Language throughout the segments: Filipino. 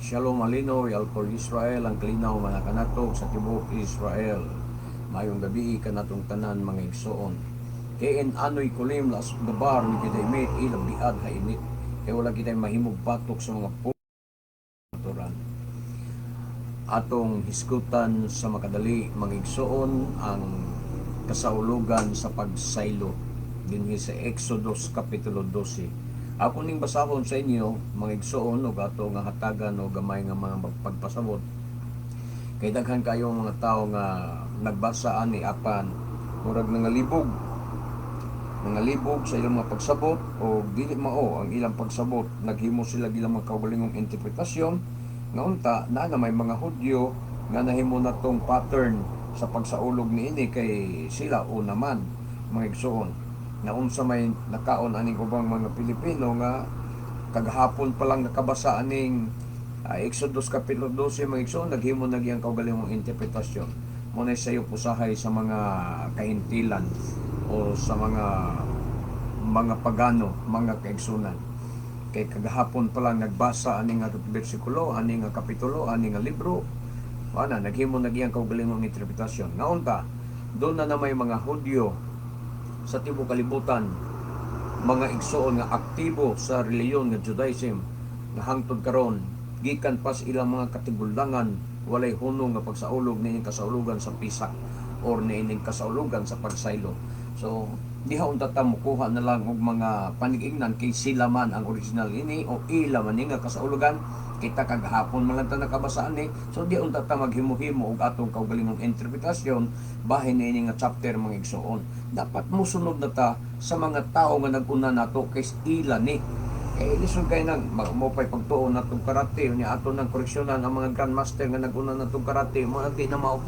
Shalom Alino, Yalpol Israel, ang klinaw manakanatog sa tibok Israel. Mayong gabi kanatong tanan mga igsoon. Kain ano'y kulim las dabar ni kita'y ilang biad ha init. Kaya wala kita'y mahimog batok sa mga puturan. Atong hiskutan sa makadali mga igsoon ang kasaulugan sa pagsaylo dinhi sa Exodus Kapitulo 12. Ako ning basahon sa inyo, mga igsoon, o ato nga hatagan o gamay nga mga pagpasabot. Kay daghan kayo mga tao nga nagbasa ani apan murag nangalibog sa ilang mga pagsabot o dili mao ang ilang pagsabot. Naghimo sila ilang mga kaugalingong interpretasyon nga unta na may mga Hudyo nga nahimo na tong pattern sa pagsaulog niini kay sila o naman mga igsoon na unsa may nakaon aning ubang mga Pilipino nga kagahapon pa lang nakabasa aning Exodus Kapitulo 12 mga igsoon, naghimo na giyang kaugalingong interpretasyon. Muna sayo pusahay sa mga kahintilan o sa mga pagano, mga kaigsunan. Kay kagahapon pa lang nagbasa aning bersikulo, aning kapitulo, aning libro, naghimo na giyang kaugalingong interpretasyon. Naunta, doon na may mga Hudyo sa tibok kalibutan, mga igsoon nga aktibo sa reliyon nga Judaism nga hangtod karon gikan pas ilang mga katigulangan walay hunong nga pagsaulog niining kasaulugan sa pisak or niining kasaulugan sa pagsaylo. So diha unta ta mukuha na lang og mga panig-ingnan kay sila man ang original ini o ila man nga kasaulugan. Kita kagahapon man lang ta nakabasaan ni. So di unta ta maghimo-himo og atong kaugalingong interpretasyon bahin niini nga chapter mga igsoon. Dapat mosunod na ta sa mga tao nga nag-una nato kay ila ni. Kay lisod kay nang mo pay pagtuon natong karate unya ato nang koreksyonan ang mga grandmaster nga nag-una natong karate mo di na mao.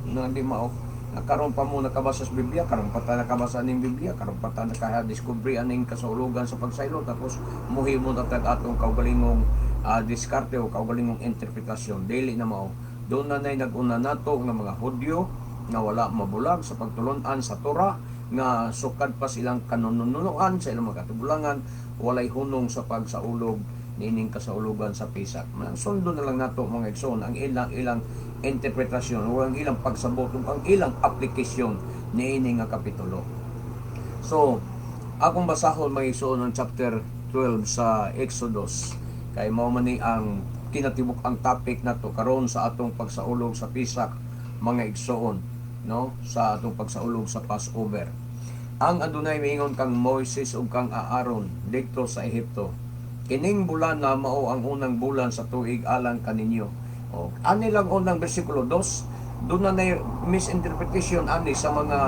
Di mao. Karon pa mo nakabasa sa Biblia, karon pa ta nakabasa ning Biblia, karon pa ta naka-discovery aning kasaulugan sa pagsaylo, tapos muhimo na tag atong kaugalingong diskarte o kaugalingong interpretasyon. Dili na mao. Doon na nay nag-una nato nga mga Hudyo nga wala mabulag sa pagtulon-an sa Torah, nga sukad pa silang kanununuan sa ilang mga katubulangan, walay hunong sa pagsaulog nining kasaulugan sa pisak. Sundo na lang nato mga igsoon ang ilang interpretasyon o ang ilang pagsabot o ang ilang aplikasyon niining nga kapitulo. So, akong basahon mga igsoon ang chapter 12 sa Exodus. Kay mao man ni ang kinatibuk ang topic nato karon sa atong pagsaulog sa pisak mga igsoon, no? Sa atong pagsaulog sa Passover. Ang Adunay miingon kang Moises ug kang Aaron didto sa Ehipto. Kining bulan na mao ang unang bulan sa tuig alang kaninyo. O, ani lang unang bersikulo 2, doon na misinterpretation ani sa mga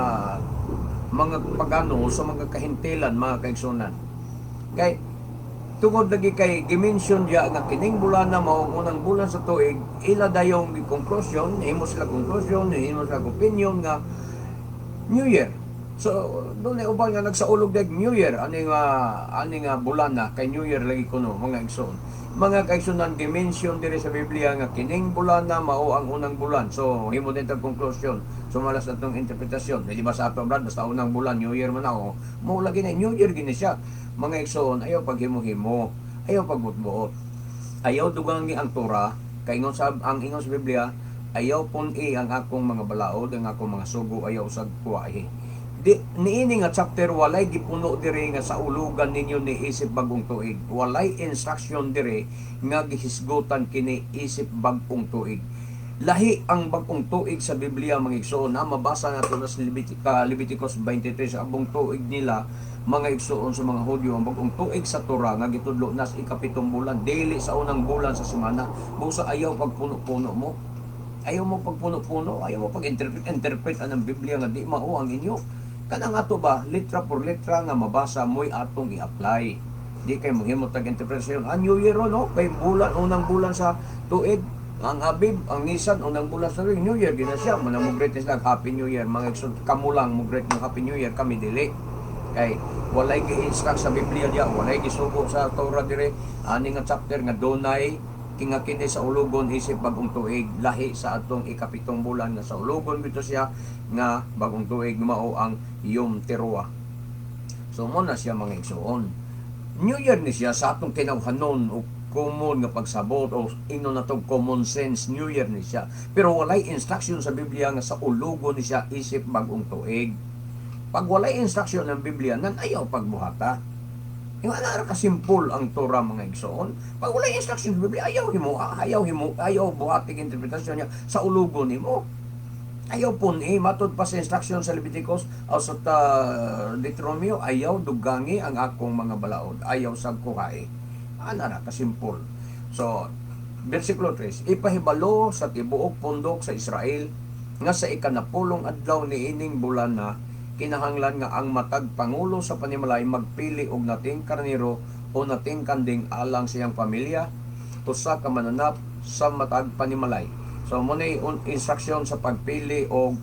pagano sa mga kahintilan, mga kaigsunan. Kay tungod lagi kay dimension diya nga kining bulan na mao ang unang bulan sa tuig, ila dayong conclusion, himo sila conclusion, himo sila opinion nga New Year. So, doon ay ubang nga nagsaulog dag New Year, ani nga bulan na kay New Year lagi kuno mga igsoon. Mga kaigsunan dimension diri sa Biblia nga kining bulan na mao ang unang bulan. So, himo din tag conclusion. So, malas atong interpretasyon. Di ba sa ato brad basta unang bulan New Year man ako. Mao lagi na New Year gini siya. Mga igsoon, ayaw paghimo-himo, ayaw pagbutbuot. Ayaw dugang ni ang Torah kay ingon sa ang ingon sa Biblia, ayaw pun ang akong mga balaod, ang akong mga sugo ayaw usag kuwahi. Niini nga chapter walay gipuno diri nga sa ulugan ninyo ni isip bagong tuig. Walay instruction diri nga gihisgutan kini isip bagong tuig. Lahi ang bagong tuig sa Biblia mga igsoon na mabasa nato sa Leviticus 23 sa abong tuig nila mga igsoon sa mga Hudyo. Ang bagong tuig sa Torah nga gitudlo na sa ikapitong bulan, dili sa unang bulan sa semana. Busa ayaw pagpuno-puno mo. Ayaw mo pagpuno-puno, ayaw mo pag-interpret ang Biblia nga di mao ang inyo. Kanang ato ba, litra por litra nga mabasa mo'y atong i-apply. Di kay mohimo tag interpretasyon. Ang New Year no, kay bulan, unang bulan sa tuig, ang Abib, ang Nisan, unang bulan sa tuig, New Year, gina siya. Muna mo greet na Happy New Year. Mga igsoon, kamulang mo greet ng Happy New Year, kami dili. Kay walay gi-instruct sa Biblia diya, walay gisugo sa Torah dire, ani nga chapter nga donay kinga kini sa ulugon isip bagong tuig, lahi sa atong ikapitong bulan nga sa ulugon bito siya nga bagong tuig mao ang Yom Teruah. So mo na siya mga igsoon. New Year ni siya sa atong tinawhanon o common nga pagsabot o ino na to common sense New Year ni siya. Pero walay instruction sa Biblia nga sa ulogo ni siya isip bagong tuig. Pag walay instruction ng Biblia nan ayaw pagbuhata. Yung ana ka simple ang Torah mga igsoon. Pag walay instruction sa Biblia ayaw buhating interpretasyon niya sa ulogo nimo. Ayaw po ni matod pa sa instruction sa Leviticus o sa Deuteronomio, ayaw dugangi ang akong mga balaod, ayaw sab kuhae. Ana ra kasimpol. So versikulo 3, ipahibalo sa tibuok pundok sa Israel nga sa ikanapulong adlaw ni ining bulan na kinahanglan nga ang matag pangulo sa panimalay magpili og nating karnero o nating kanding alang siyang pamilya usa ka mananap sa matag panimalay. So mo na instruction sa pagpili o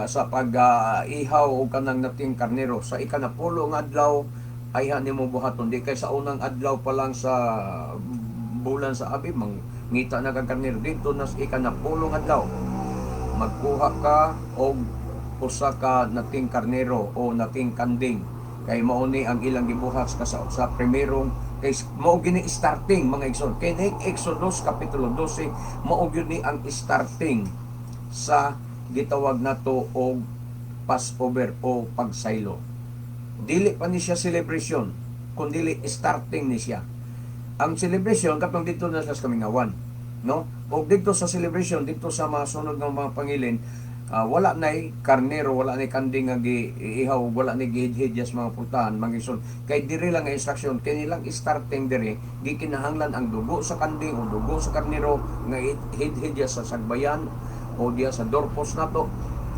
sa pag-ihaw o kanang nating karnero sa ikanapulo nga adlaw ay nimo buhaton di kay sa unang adlaw pa lang sa bulan sa Abib mangita na kang karnero dito na sa ikanapulo nga adlaw magkuha ka og usa ka nating karnero o nating kanding kay mao ni ang ilang gibuhat sa primerong kay mao gini starting mga igsoon kay Exodus kapitulo 12 mao gyud ni ang starting sa gitawag nato og Passover o pagsaylo. Dili pa ni siya celebration kundi starting ni siya. Ang celebration katong dito na sa kamingawan, no? Og dito sa celebration dito sa mga sunod ng mga pangilin wala nay karnero, wala nay kanding nga giihaw, wala nay gihid-hidyas mga putahan, mangisod. Kay diri lang nga instruction, kay nilang starting diri, gikinahanglan ang dugo sa kanding o dugo sa karnero nga hid-hidyas sa sagbayan o diya sa doorpost nato.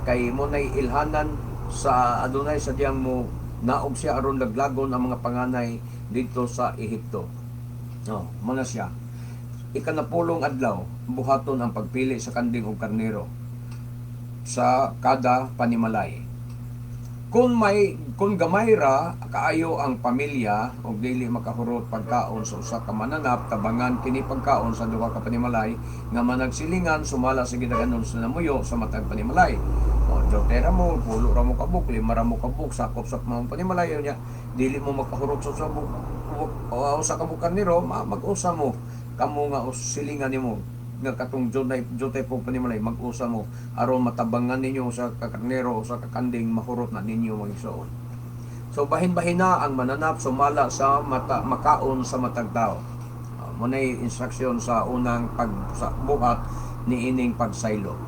Kay mo nay ilhanan sa Adonai sa diyang mo naog siya aron laglagon ang mga panganay dito sa Ehipto. No, mo na siya. Ikanapulong adlaw, buhaton ang pagpili sa kanding o karnero sa kada panimalay. Kung gamay ra kaayo ang pamilya og dili makahurot pagkaon sa usa ka mananap, tabangan kini pagkaon sa duha ka panimalay nga managsilingan sumala sa gidaganon sa namuyo sa matag panimalay. O jotera mo, pulo ra mo kabuk, lima ra mo kabuk, sakop sa mga panimalay niya, dili mo makahurot sa usa ka bukanero, mag-usa mo kamo nga silingan nimo nga katong jotay po panimalay mag-usa mo aron matabangan ninyo sa kakarnero o sa kakanding mahurot na ninyo mga igsoon. So bahin-bahin na ang mananap sumala sa makaon sa matag tao. Mo na instruction sa unang pagbuhat ni ining pagsaylo.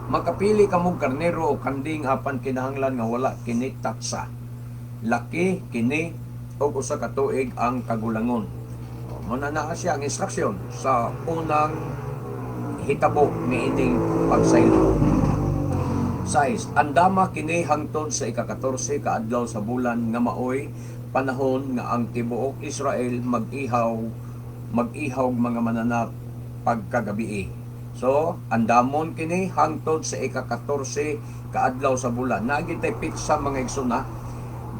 Makapili ka mong karnero o kanding apan kinahanglan nga wala kini taksa. Laki kini og usa ka tuig ang kagulangon. Mo na siya ang instruction sa unang hitabo ni ining pagsaylo. 6. Andama kini hangtod sa ika-14 ka adlaw sa bulan nga maoy panahon nga ang tibuok Israel mag-ihaw mga mananap pagkagabi. So, andamon kini hangtod sa ika-14 ka adlaw sa bulan. Naagitay pitsa mga igsuna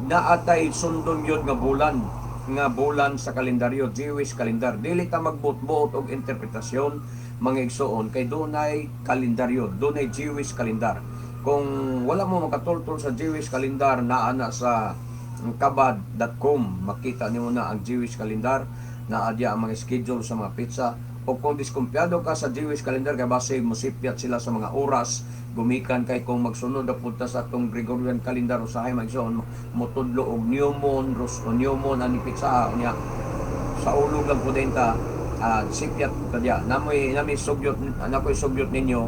naatay sundon yun nga bulan sa kalendaryo, Jewish calendar. Dili ta magbut-buot og interpretasyon mga igsoon kay dunay kalendaryo, dunay Jewish calendar. Kung wala mo makatultol sa Jewish calendar, naa na sa kabad.com makita nimo na ang Jewish calendar, naa diya ang mga schedule sa mga pizza. O kung diskumpiyado ka sa Jewish calendar kay base musipyat sila sa mga oras gumikan kay kung magsunod na punta sa atong Gregorian calendar usahay magsoon motudlo og new moon, new moon ani pizza niya sa ulog lang pudenta sipyat kadya namoy sugyot ninyo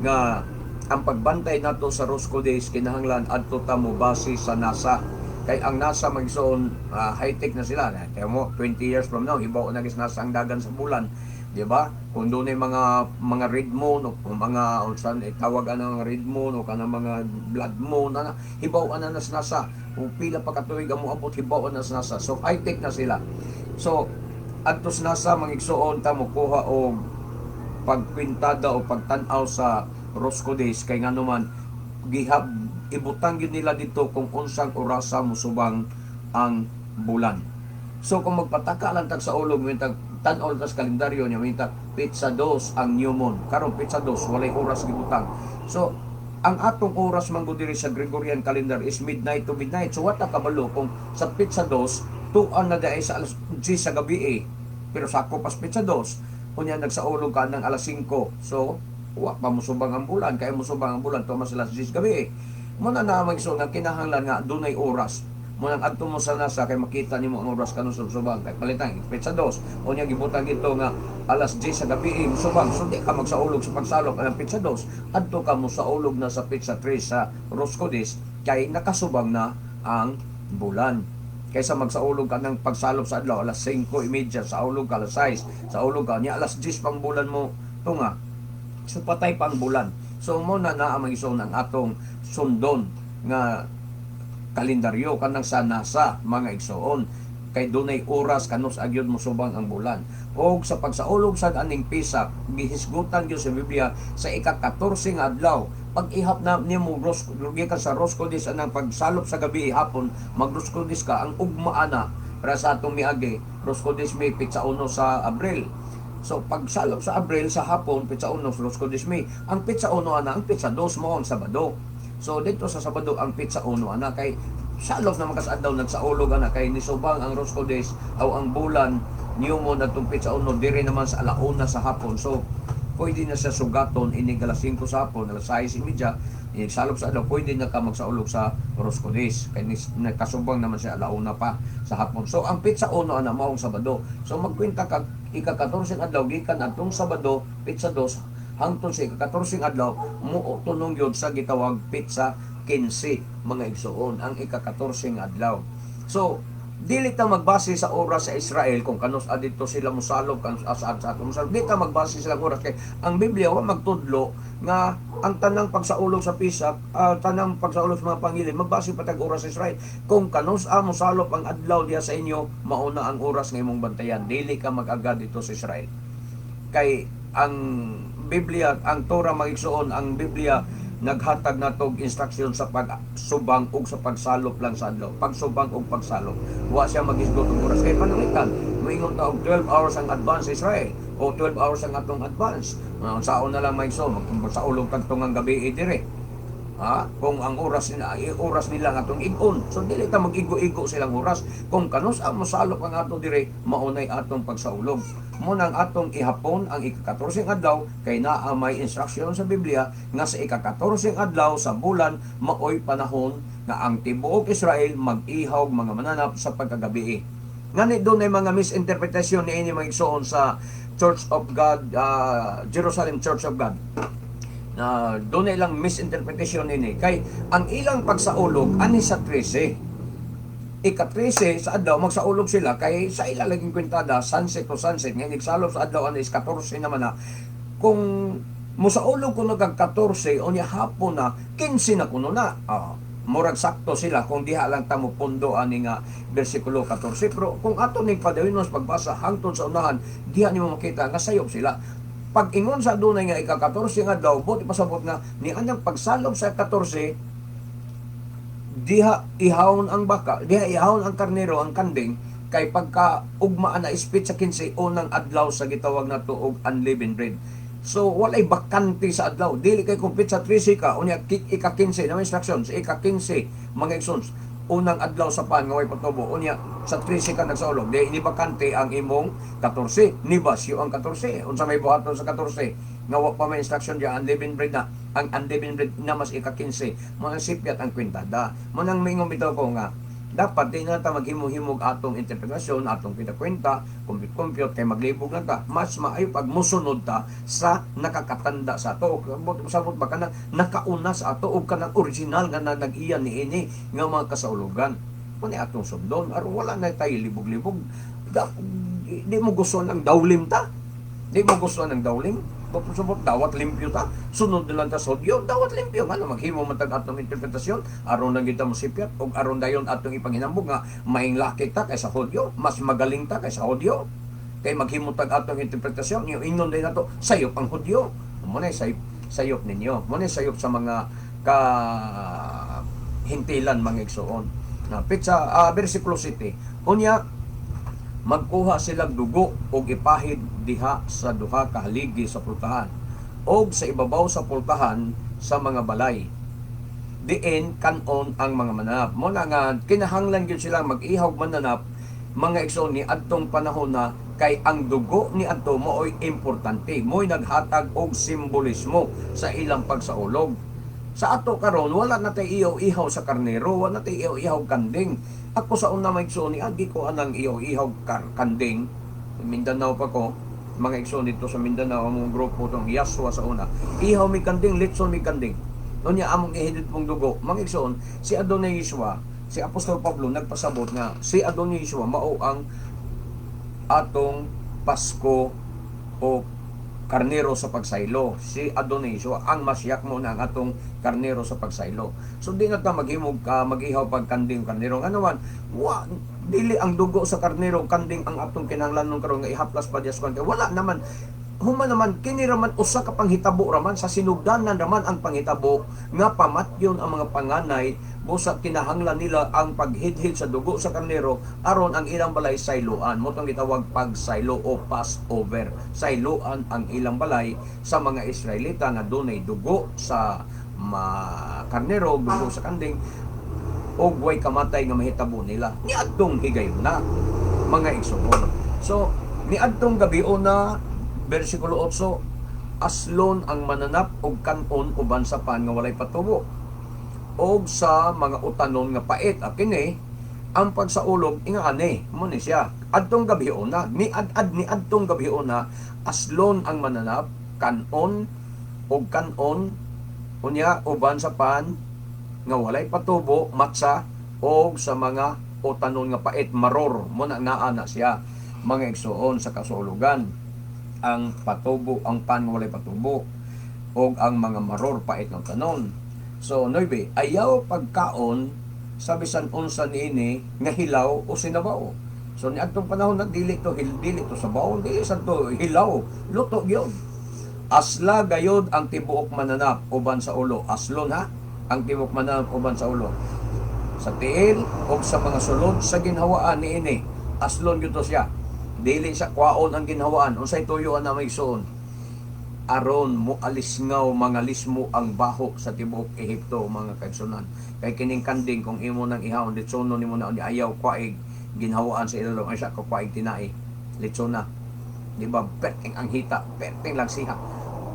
nga ang pagbantay nato sa Rosco Days kinahanglan adto ta mo base sa NASA kay ang NASA magsoon high tech na sila kay mo 20 years from now hibaw na gis NASA ang dagan sa bulan, di ba? Kung doon ay mga red moon o mga unsan tawag ang red moon o kanang mga blood moon na hibaw na sa NASA o pila pa katuig amo abot hibaw na sa NASA, so high tech na sila. So adtos nasa mangigsuon ta mo kuha og pagpintada o pagtan-aw sa Rosco Days kay ngano man ibutang gyud nila dito kung unsang orasa musubang ang bulan. So kung magpataka lang tag sa ulog minta tan-aw tas kalendaryo niya minta pizza 2 ang new moon. Karon pizza 2 walay oras gibutang. So ang atong oras man diri sa Gregorian calendar is midnight to midnight. So what kabalo kung sa pizza 2 tuan na dai sa alas 10 sa gabi pero sako pas pitsa 2, unya nagsaulog ka ng alas 5. So wa pa musubang ang bulan, kaya musubang ang bulan tumas alas 10 gabi. Muna na magso nga kinahanglan nga dunay oras. Munang adto mo sa nasa kay makita nimo ang oras kanus subang kay palitan pitsa 2. Unya gibutang ito nga alas 10 sa gabi musubang, so di ka magsaulog sa pagsalok ang pitsa 2. Adto ka mo sa ulog na sa pitsa 3 sa Roscodis kay nakasubang na ang bulan. Kaysa magsaulog ka ng pagsalop sa adlaw alas 5:30, sa ulog ka alas 6, sa ulog ka niya alas 10 pang bulan mo tunga. So patay pa ang bulan. So mo na ang magison ang atong sundon nga kalendaryo kanang sa NASA mga igsoon kay dunay oras kanus agyod musubang ang bulan. Og sa pagsaulog sa aning Pisak gihisgutan gyud sa Biblia sa ika-14 nga adlaw. Pag ihap na nimo gikan sa Roscodis anang pagsalop sa gabi hapon mag-Roscodis ka ang ugmaana para sa atong miagi Roscodis may pitsa 1 sa Abril. So pagsalop sa Abril sa hapon pitsa 1 sa Roscodis may ang pitsa 1 ana ang pitsa 2 mo ang Sabado. So dito sa Sabado ang pitsa 1 ana kay salop na makasadlaw nagsaulog ana kay nisubang ang Roscodis aw ang bulan niyo mo na itong pitsa 1 dire naman sa alauna sa hapon. So pwede na sa sugaton inig alas 5 sa hapon alas 6:30 salop sa adlaw pwede na ka magsaulog sa Roscodis kay nakasubang naman siya alauna pa sa hapon. So ang pitsa 1 ana maong Sabado. So magkwenta kag ika-14 adlaw gikan atong Sabado pitsa 2 hangtod sa ika-14 adlaw mo tunong yun sa gitawag pitsa 15 mga igsoon ang ika-14 adlaw. So dili ta magbase sa oras sa Israel kung kanus adito sila mosalog kanus asad sa atong dili ta magbase sila oras kay ang Biblia wa magtudlo nga ang tanang pagsaulog sa Pisak tanang pagsaulog sa mga pangilin magbase patag oras sa Israel. Kung kanus mosalop ang adlaw diha sa inyo mauna ang oras nga imong bantayan, dili ka mag-agad dito sa Israel kay ang Biblia ang Torah magigsoon ang Biblia naghatag na tog instruction sa pagsubang ug sa pagsalop lang sa adlaw. Pagsubang ug pagsalop. Wa siya magisgot og oras kay pananglitan. Moingon ta og 12 hours ang advance sa Israel o 12 hours ang atong advance. Saon na lang may so magsaulog kag tungang gabi dire. Kung ang oras nila nga atong igon. So dili ta mag-igo-igo silang oras. Kung kanus ang mosalop ang ato dire maunay atong pagsaulog. Mo nang atong ihapon ang ika-14 adlaw kay naa may instruction sa Biblia nga sa ika-14 adlaw sa bulan maoy panahon nga ang tibuok Israel mag-ihaw mga mananap sa pagkagabi. Ngani doon ay mga misinterpretasyon niini mga igsoon sa Church of God, Jerusalem Church of God. Doon ay lang misinterpretation ini kay ang ilang pagsaulog ani sa 13 ika-13 sa adlaw magsaulog sila kay sa ila laging kwentada sunset to sunset nga nagsalop sa adlaw ani is 14 naman na kung mosaulog kuno kag 14 unya hapon na 15 na kuno na murag sakto sila kung diha lang ta mo pundo ani nga bersikulo 14 pero kung ato ning padayonos pagbasa hangtod sa unahan diha nimo makita nga sayop sila. Pag ingon sa dunay nga ika-14 nga daw, buti pasabot nga ni anyang pagsalop sa 14 diha ihawon ang baka, diha ihawon ang karnero, ang kanding kay pagka ugmaan na ispit sa 15 unang adlaw sa gitawag na tuog unleavened bread. So walay bakante sa adlaw. Dili kay kumpit sa 13 ka unya ika-15 na instructions, ika-15 mga igsoons unang adlaw sa pan nga way patubo unya sa 13 ka nagsaulog di ini bakante ang imong 14 ni basyo ang 14 unsa may buhaton sa 14 nga wa pa may instruction diya unleavened bread na ang unleavened bread na mas ika-15 mo nang sipyat ang kwintada mo nang mingon bitaw ko nga dapat di na ta maghimo-himog atong interpretasyon atong pinakwenta compute kay maglibog na ta mas maayo pag musunod ta sa nakakatanda sa ato sabot ba kana nakauna sa ato og kanang original nga nag-iya niini nga mga kasaulugan mo ni atong sundon aron wala na tayo libog-libog di mo gusto ng dawlim ta di mo gusto ng dawlim sabot dawat limpyo ta sunod lang ta sa audio dawat limpyo nga maghimo man tag atong interpretasyon aron lang kita mosipyat ug aron dayon atong ipanginambog nga maing laki ta kaysa audio mas magaling ta kaysa audio kay maghimo tag atong interpretasyon yung ingnon din nato sayop ang audio mo na sayop ninyo mo na sayop sa mga hintilan mga igsoon na pitsa versikulo 7 unya magkuha silang dugo o ipahid diha sa duha ka haligi sa pultahan o sa ibabaw sa pultahan sa mga balay. Diin kanon ang mga mananap. Mo na nga kinahanglan gyud sila mag-ihaw mananap mga igsoon ni adtong panahon na kay ang dugo ni adto mo'y importante, mo'y naghatag og simbolismo sa ilang pagsaulog. Sa ato karon wala na tay ihaw-ihaw sa karnero, wala na tay ihaw-ihaw kanding. Ako sa una may igsoon agi ko anang ihaw-ihaw kanding. Mindanao pa ko, mga igsoon dito sa Mindanao, among grupo tong Yaswa sa una. Ihaw mi kanding, litson mi kanding. Unya among ihidit mong dugo, mga igsoon, si Adonai Yeshua, si Apostol Pablo nagpasabot nga si Adonai Yeshua mao ang atong Pasko o karnero sa pagsaylo. Si Adonai Yeshua ang masyak mo na ang atong karnero sa pagsaylo. So di na ta maghimog ka mag-ihaw pag kanding karnero. Ano man, dili ang dugo sa karnero kanding ang atong kinahanglanon karon nga ihaplas pa Dios kay wala naman. Human naman kini raman usa ka panghitabo raman sa sinugdanan raman ang panghitabo nga pamatyon ang mga panganay busa kinahanglan nila ang paghidhid sa dugo sa karnero aron ang ilang balay sayloan. Mo tong gitawag pagsaylo o Passover. Sayloan ang ilang balay sa mga Israelita nga dunay dugo sa karnero, dugo sa kanding o way kamatay nga mahitabo nila. Niadtong higayon na mga igsoon. So niadtong gabion na versikulo 8, aslon ang mananap og kanon uban sa pan nga walay patubo og sa mga utanon nga pait. Kini ang pagsaulog ingani mo ni siya adtong gabion na ni adtong gabion na aslon ang mananap kanon og kanon unya uban sa pan nga walay patubo matsa og sa mga utanon nga pait maror mo na naa siya mga igsoon sa kasulugan. Ang patubo, ang pan walay patubo o ang mga maror pait ng tanon. So 9, ayaw pagkaon sa bisan unsa niini nga hilaw o sinabaw. So ni adtong panahon na dili to sabaw, dili sa to hilaw, luto gyud. Asla gayod ang tibuok mananap uban sa ulo. Aslon ha, ang tibuok mananap uban sa ulo. Sa tiil o sa mga sulod sa ginhawaan niini, aslon gyud to siya. Dili sa kwaon ang ginhawaan unsay tuyo na may suon aron mo alisngaw mga lismo ang baho sa tibuok Ehipto mga kaigsunan. Kay kining kanding kung imo nang ihawon litsono nimo na ni ayaw kwaig ginhawaan sa ilalong ay siya ka kwaig tinai litsona, di ba? Perting ang hita, perting lang siya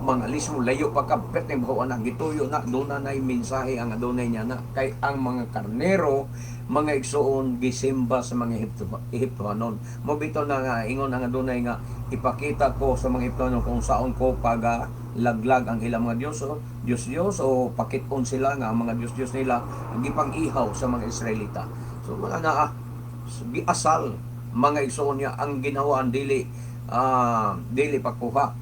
mga lismo layo pa ka perting baho na gituyo na duna nay mensahe ang adunay niya na kay ang mga karnero mga igsoon gisimba sa mga Ehiptohanon. Mo bitaw na nga ingon ang adunay nga ipakita ko sa mga Ehiptohanon kung saon ko laglag ang ilang mga Diyos o pakiton sila nga ang mga Diyos nila gipang ihaw sa mga Israelita. So wala na giasal mga igsoon niya ang ginawaan dili pakuha.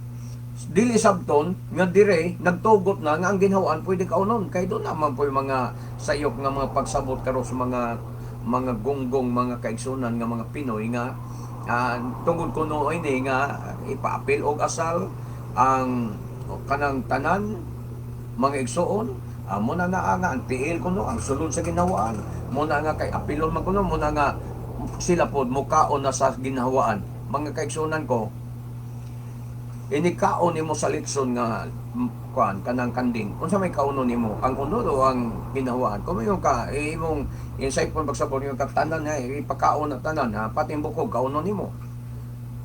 Dili sabton nga dire nagtugot na nga ang ginhawaan pwede kaunon kay doon naman po yung mga sayop nga mga pagsabot karo sa mga gonggong mga kaigsunan nga mga Pinoy nga tungod kuno ini nga ipaapil og asal ang kanang tanan mga igsuon mo na nga ang tiil kuno ang sulod sa ginhawaan mo na nga kay apilon man kuno mo na nga sila pod mukaon na sa ginhawaan mga kaigsunan ko. Inikaon nimo sa litson nga kanang kanding. Unsa may kaunon nimo? Ang unod o ang ginawaan? Kung yung ka imong insightful pagsabot yung katanan na ipakaon na tanan ha, pating bukog kaunon nimo.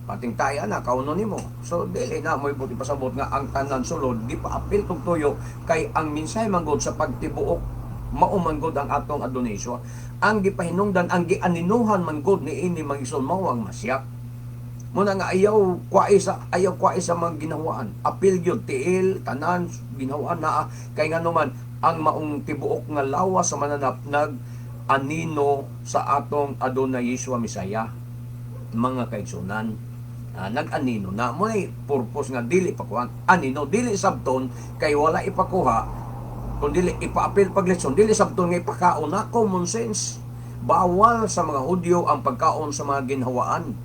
Pating taya na kaunon nimo. So dili na mo ibuti pasabot nga ang tanan sulod di pa apil tug tuyo kay ang minsay manggod sa pagtibuok maumanggod ang atong Adonai Yeshua. Ang gipahinungdan ang gianinuhan manggod ni ini magison mao ang masyak. Muna nga ayaw kwai sa mga ginawaan. Apil gyud tiil tanan ginawaan na kay nganuman ang maong tibuok nga lawas sa mananap nag-anino sa atong Adonai Yeshua Misaya. Mga kaigsunan, nag-anino na mo nay purpose nga dili pakuha. Anino dili sabton kay wala ipakuha kun dili ipaapil paglitson dili sabton nga ipakaon na common sense. Bawal sa mga Hudyo ang pagkaon sa mga ginhawaan.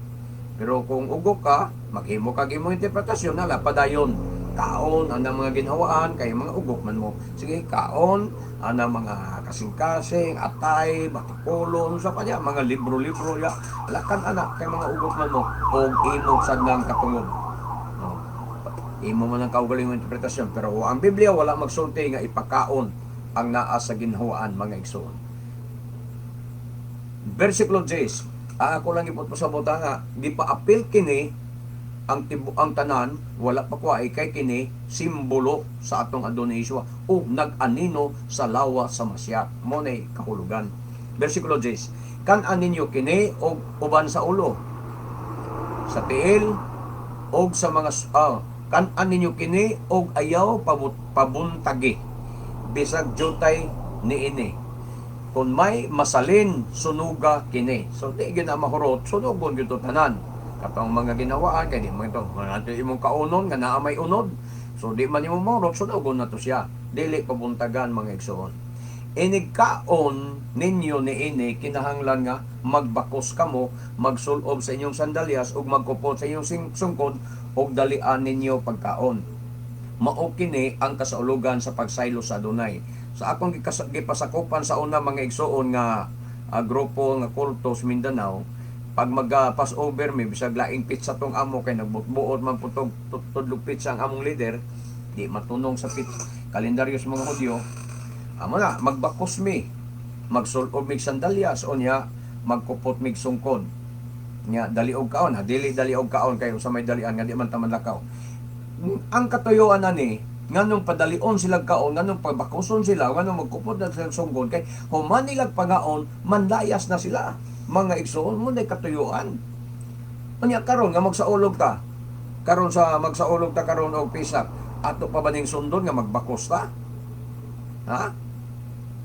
Pero kung ugok ka, maghimo kag imong interpretasyon na padayon. Kaon ang mga ginhawaan kay mga ugok man mo. Sige, kaon ang mga kasing-kasing, atay, batikolon, sa pa niya, mga libro-libro ya. Lakan anak kay mga ugok man mo og imo sad nang katungod. No. Imo man ang kaugaling interpretasyon pero ang Biblia wala magsulti nga ipakaon ang naa sa ginhawaan mga igsoon. Versikulo 10. Ako lang ipot pasabot nga di pa apil kini ang tanan wala pa kuay kay kini simbolo sa atong Adoniswa o nag-anino sa lawa sa masyak mo nay kahulugan. Versikulo 10, kan aninyo kini og uban sa ulo sa tiil og sa mga kan aninyo kini og ayaw pabuntagi bisag jutay niini kung may masalin sunuga kini. So di gina mahurot sunugon gyud tanan katong mga ginawaan kay di man ito mga imong kaunon nga naa may unod. So di man imong mahurot sunugon na to siya, dili pabuntagan mga igsoon. Inig kaon ninyo niini kinahanglan nga magbakos kamo, magsulob sa inyong sandalyas ug magkupot sa inyong sungkod ug dalian ninyo pagkaon. Mao kini ang kasaulugan sa pagsaylo sa Adonai. Sa akong gipasakupan sa una mga igsoon nga grupo nga kultos Mindanao, pag mag-Passover may bisag laing pizza tong amo kay nagbutbuot man putog tudlog pizza ang among leader, di matunong sa kalendaryo sa mga Hudyo. Amo na magbakos mi, magsulob mig sandalyas o niya magkupot mig sungkod. Nya daliog kaon, dili daliog kaon kayo sa may dalian nga di man ta manlakaw. Ang katuyuan ani nganong padalion sila kaon, nganong pagbakuson sila, nganong magkupot na sila sunggod kay human nilang pangaon manlayas na sila mga igsoon mo na katuyuan. Unya karon nga magsaulog ta, karon sa magsaulog ta karon og pisak, ato pa ba ning sundon nga magbakos ta? Ha?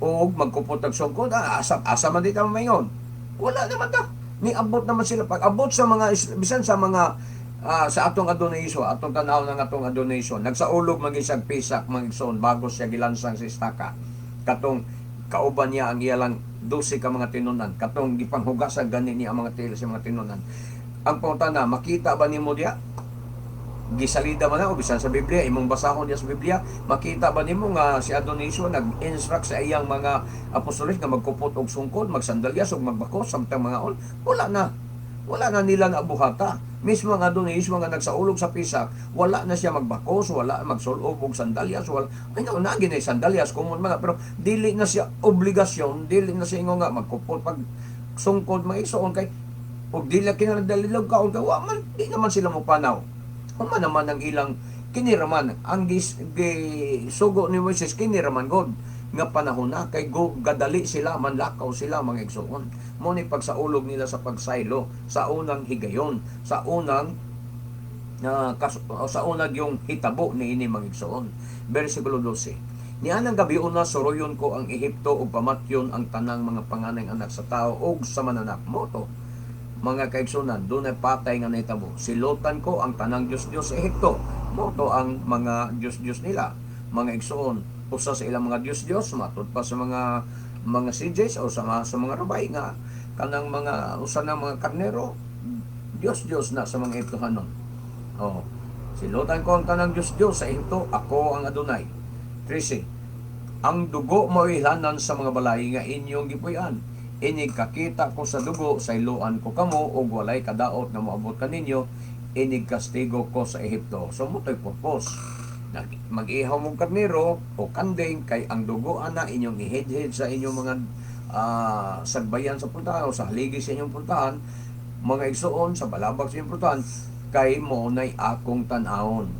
O magkupot og sungkod, asa man dito mayon. Wala naman ta. Ni abot naman sila pag abot sa mga bisan sa mga sa atong Adonisyo, atong tanaw ng atong Adonisyo, nagsaulog mag-isag pisak mag-igsoon bago siya gilansang sa istaka. Katong kauban niya ang iyalang 12 ka mga tinunan, katong gipanghugasan gani niya ang mga tila sa mga tinunan. Ang pangutana, makita ba nimo diya? Gisalida man na o bisan sa Biblia, imong basahon diya sa Biblia, makita ba nimo nga si Adonisyo nag-instruct sa iyang mga apostoles nga magkupot og sungkod, magsandalyas og magbakos samtang mga on? Wala na nila naabuhata. Mismo ang Adonisyo nga nagsaulog sa pisak, wala na siya magbakos, wala magsulob og sandalyas, wala ay na ginay sandalyas kumon mga, pero dili na siya obligasyon, dili na siya nga magkupot pag sungkod mga igsoon kay og dili kinadalilog kaon kay wa man di naman sila mo panaw. Human naman ang ilang kiniraman ang sugo ni Moises kiniraman god nga panahon na kay gadali sila manlakaw sila mga igsoon. Mo ni pagsaulog nila sa pagsaylo sa unang higayon, sa unang yung hitabo ni ini mga igsoon. Bersikulo 12. Nianang gabi una suruyon ko ang Ehipto ug pamatyon ang tanang mga panganay anak sa tao ug sa mananak mo to. Mga kaigsunan, doon ay patay nga nahitabo. Silutan ko ang tanang Diyos-Diyos sa Ehipto. Moto ang mga Diyos-Diyos nila. Mga igsoon, usa sa ilang mga Diyos-Diyos, matod pa sa mga CJs o sa mga rabay nga kanang mga usa ng mga karnero, Diyos-Diyos na sa mga Ehiptohanon. Oh, silutan ko ang tanang Diyos-Diyos sa Ehipto, ako ang Adonai. 13. Ang dugo mo ihanan sa mga balay nga inyong gipuy-an. Inig kakita ko sa dugo, sa iluan ko kamo, o walay kadaot na maabot kaninyo, inig kastigo ko sa Ehipto. So, moto'y purpose. Mag-ihaw mong karnero o kanding, kay ang dugo ana inyong ihid-hid sa inyong mga sagbayan sa puntahan o sa haligi sa inyong puntahan, mga igsoon, sa balabag sa inyong puntahan, kay mo na'y akong tanahon.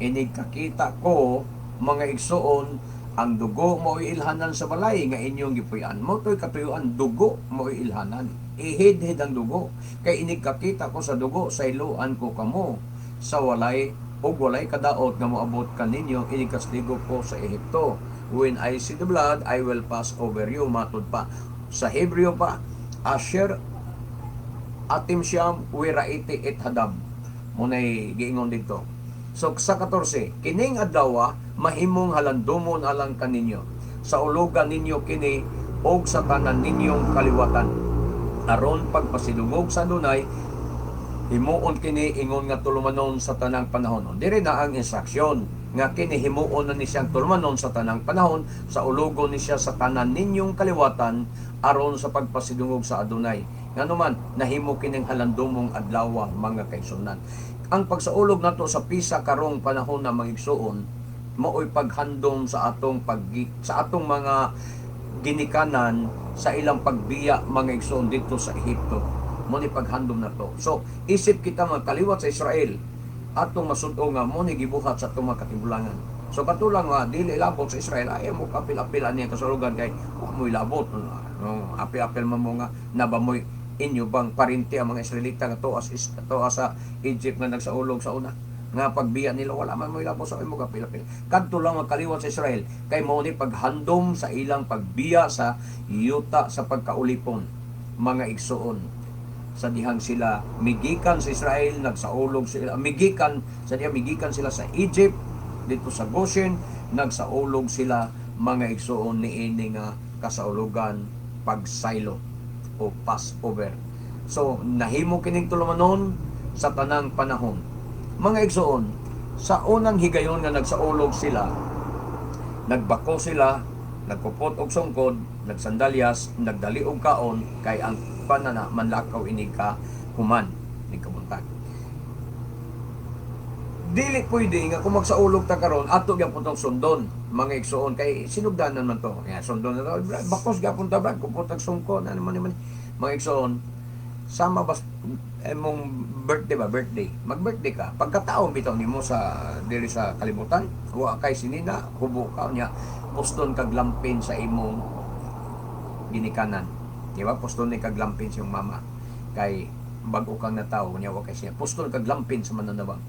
Inig kakita ko, mga igsoon, ang dugo mo ilhanan sa balay nga inyong gipuy-an. Mo to'y katuyuan, dugo mo ilhanan. Ihid-hid ang dugo. Kay inikakita ko sa dugo, sa iluan ko kamo. Sa walay kadaot nga moabot kaninyo, inikastigo ko sa Ehipto. When I see the blood, I will pass over you. Matod pa. Sa Hebreo pa, Asher atim siyam wiraiti et hadam. Muna'y giingon dito. So sa 14, kining adlaw mahimong halandomon alang kaninyo. Sa ulugan ninyo kini og sa tanan ninyong kaliwatan. Aron pagpasidungog sa Adonai, himuon kini ingon nga tulumanon sa tanang panahon. Diri na ang instruksyon nga kini himuon na ni siyang tulumanon sa tanang panahon, sa ulugon ni siya sa tanan ninyong kaliwatan aron sa pagpasidungog sa Adonai. Nganuman nahimo kining halandomong adlaw mga kaigsunan. Ang pagsaulog nato sa pisa karong panahon na mga igsoon, mao'y paghandom sa atong mga ginikanan sa ilang pagbiya mga igsoon dito sa Ehipto. mo ni paghandom na to. So isip kita mga kaliwat sa Israel atong masudo nga mo ni gibuhat sa itong mga katibulangan. So katulang nga dili labot sa Israel ay mo kapil-apil ani kasulugan kay mo labot no apil-apil mo nga nabamoy inyo bang parinti ang mga Israelita nga to sa Egypt nga nagsaulog sa una nga pagbiya nila wala man mo labot sa imo kapil-apil. Kadto lang ang kaliwat sa Israel kay mao ni paghandom sa ilang pagbiya sa yuta sa pagkaulipon mga igsoon sa dihang sila migikan sa Israel nagsaulog sila migikan sila sa Egypt dito sa Goshen nagsaulog sila mga igsoon niini nga kasaulugan pagsaylo o Passover. So nahimo kining tulumanon sa tanang panahon. Mga igsoon, sa unang higayon nga nagsaulog sila, nagbako sila, nagkupot og sungkod, nagsandalyas, nagdali og kaon kay ang panana manlakaw ini ka human ni kabuntag. Dili pwede nga kung magsaulog ta karon ato gyapon tong sundon mga igsoon kay sinugdanan man to. Ya sundon na to, bakos gyapon ta brad kupot og sungkod ano man mga igsoon. Sama bas emong birthday mag-birthday ka pagkataon bitaw nimo sa diri sa kalibutan wa kay sinina hubo ka nya poston kag lampin sa imong ginikanan di ba poston ni kag lampin sa imong mama kay bag-o kang natawo nya wa kay siya poston kag lampin sa mananabang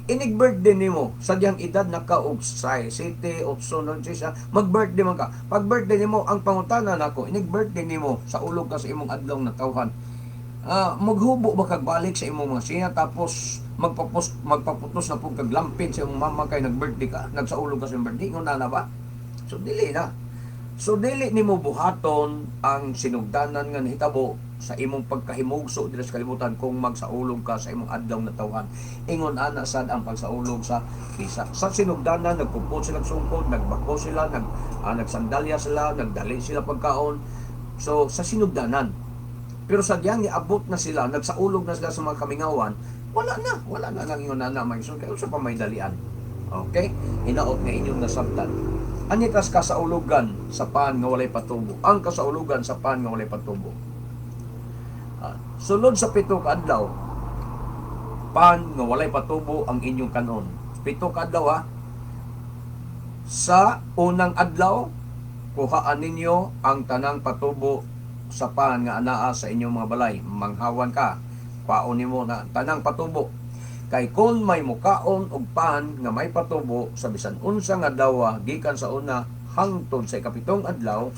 inig birthday nimo sa diyang edad naka og 7 8 9 10 mag-birthday man ka pag birthday nimo ang pangutana nako inig birthday nimo sa ulog ka sa imong adlaw na tawhan maghubo ba kag balik sa imong mga siya tapos magpaputos na pug kag lampin sa imong mama kay nag-birthday ka nagsaulog ka sa birthday nguna na ba so dili nimo buhaton ang sinugdanan nga nahitabo sa imong pagkahimugso diri sa kalibutan kung magsaulog ka sa imong adlaw na tawhan ingon ana sad ang pagsaulog sa isa sa sinugdanan nagpupot sila sungkod nagbako sila nagsandalya sila nagdali sila pagkaon so sa sinugdanan. Pero sa diyang iabot na sila, nagsaulog na sila sa mga kamingawan, wala na lang yun na maison kayo sa pamaydalian. Okay? Hinaot na inyong nasabtan. Anitas kasaulugan sa paan nga walay patubo. Ang kasaulugan sa paan nga walay patubo. Sulod sa 7 ka adlaw, paan nga walay patubo ang inyong kanon. 7 ka adlaw Sa unang adlaw, kuhaan ninyo ang tanang patubo sa pan nga anaa sa inyong mga balay manghawan ka kwaon nimo na tanang patubo kay kung may mukaon og pan nga may patubo sa bisan unsa nga dawa gikan sa una hangtod sa ikapitong adlaw